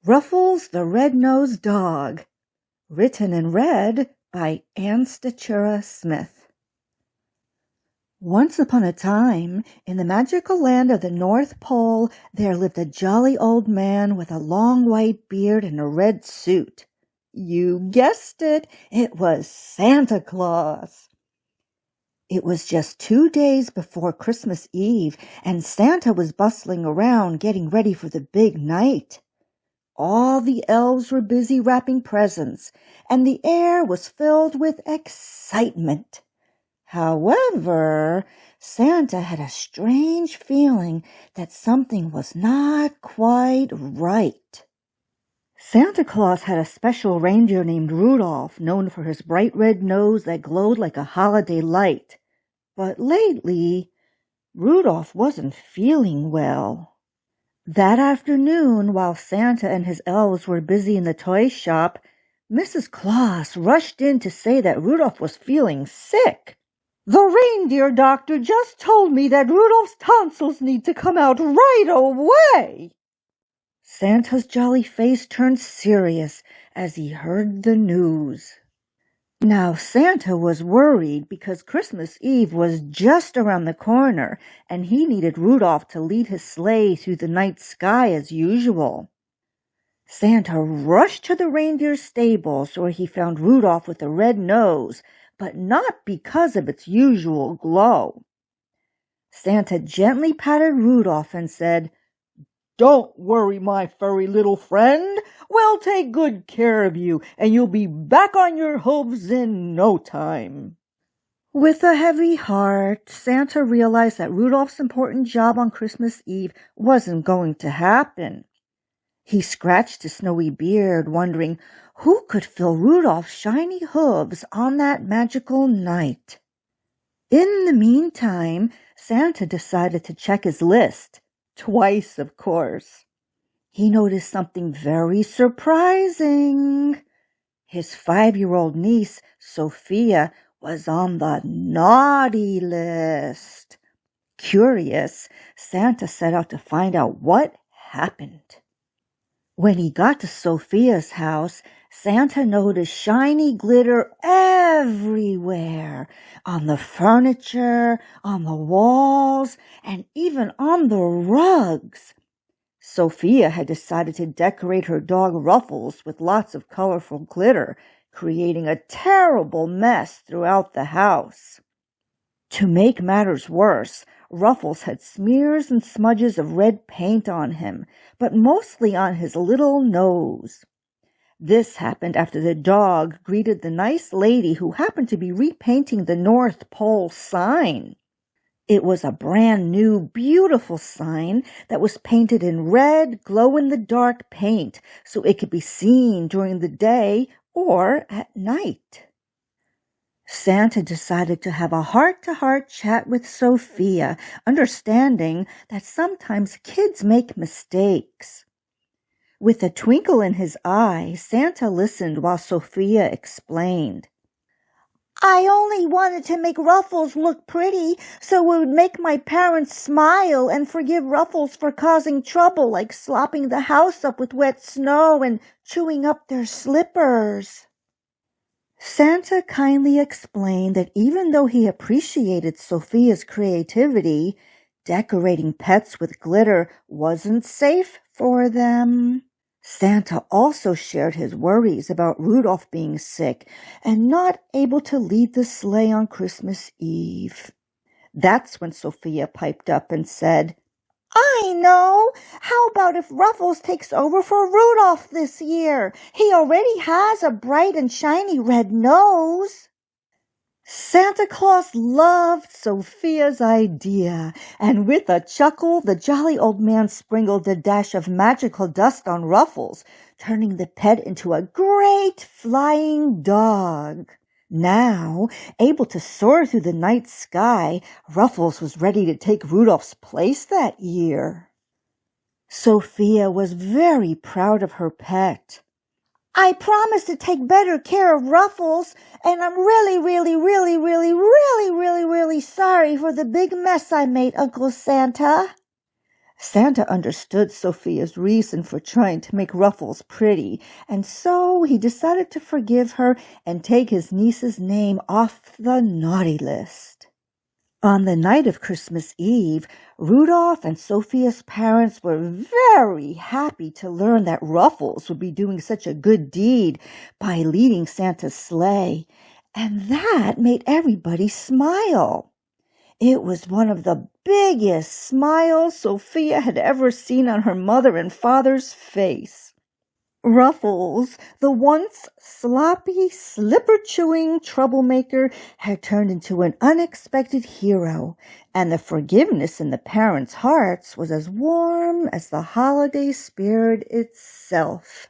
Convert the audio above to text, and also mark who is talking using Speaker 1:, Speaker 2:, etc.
Speaker 1: Ruffles the Red-Nosed Dog, written and read by Ann Stachura Smith. Once upon a time, in the magical land of the North Pole, there lived a jolly old man with a long white beard and a red suit. You guessed it, it was Santa Claus. It was just 2 days before Christmas Eve, and Santa was bustling around getting ready for the big night. All the elves were busy wrapping presents, and the air was filled with excitement. However, Santa had a strange feeling that something was not quite right. Santa Claus had a special reindeer named Rudolph, known for his bright red nose that glowed like a holiday light. But lately, Rudolph wasn't feeling well. That afternoon, while Santa and his elves were busy in the toy shop, Mrs. Claus rushed in to say that Rudolph was feeling sick. "The reindeer doctor just told me that Rudolph's tonsils need to come out right away." Santa's jolly face turned serious as he heard the news. Now, Santa was worried because Christmas Eve was just around the corner, and he needed Rudolph to lead his sleigh through the night sky as usual. Santa rushed to the reindeer stables where he found Rudolph with a red nose, but not because of its usual glow. Santa gently patted Rudolph and said, "Don't worry, my furry little friend. We'll take good care of you, and you'll be back on your hooves in no time." With a heavy heart, Santa realized that Rudolph's important job on Christmas Eve wasn't going to happen. He scratched his snowy beard, wondering who could fill Rudolph's shiny hooves on that magical night. In the meantime, Santa decided to check his list. Twice, of course. He noticed something very surprising. His 5-year-old niece, Sophia, was on the naughty list. Curious, Santa set out to find out what happened. When he got to Sophia's house, Santa noticed shiny glitter everywhere, on the furniture, on the walls, and even on the rugs. Sophia had decided to decorate her dog Ruffles with lots of colorful glitter, creating a terrible mess throughout the house. To make matters worse, Ruffles had smears and smudges of red paint on him, but mostly on his little nose. This happened after the dog greeted the nice lady who happened to be repainting the North Pole sign. It was a brand new, beautiful sign that was painted in red, glow-in-the-dark paint so it could be seen during the day or at night. Santa decided to have a heart-to-heart chat with Sophia, understanding that sometimes kids make mistakes. With a twinkle in his eye, Santa listened while Sophia explained. "I only wanted to make Ruffles look pretty so it would make my parents smile and forgive Ruffles for causing trouble, like slopping the house up with wet snow and chewing up their slippers." Santa kindly explained that even though he appreciated Sophia's creativity, decorating pets with glitter wasn't safe for them. Santa also shared his worries about Rudolph being sick and not able to lead the sleigh on Christmas Eve. That's when Sophia piped up and said, "I know! How about if Ruffles takes over for Rudolph this year? He already has a bright and shiny red nose." Santa Claus loved Sophia's idea, and with a chuckle, the jolly old man sprinkled a dash of magical dust on Ruffles, turning the pet into a great flying dog. Now, able to soar through the night sky, Ruffles was ready to take Rudolph's place that year. Sophia was very proud of her pet. "I promised to take better care of Ruffles, and I'm really sorry for the big mess I made, Uncle Santa." Santa understood Sophia's reason for trying to make Ruffles pretty, and so he decided to forgive her and take his niece's name off the naughty list. On the night of Christmas Eve, Rudolph and Sophia's parents were very happy to learn that Ruffles would be doing such a good deed by leading Santa's sleigh, and that made everybody smile. It was one of the biggest smiles Sophia had ever seen on her mother and father's face. Ruffles, the once sloppy, slipper-chewing troublemaker, had turned into an unexpected hero, and the forgiveness in the parents' hearts was as warm as the holiday spirit itself.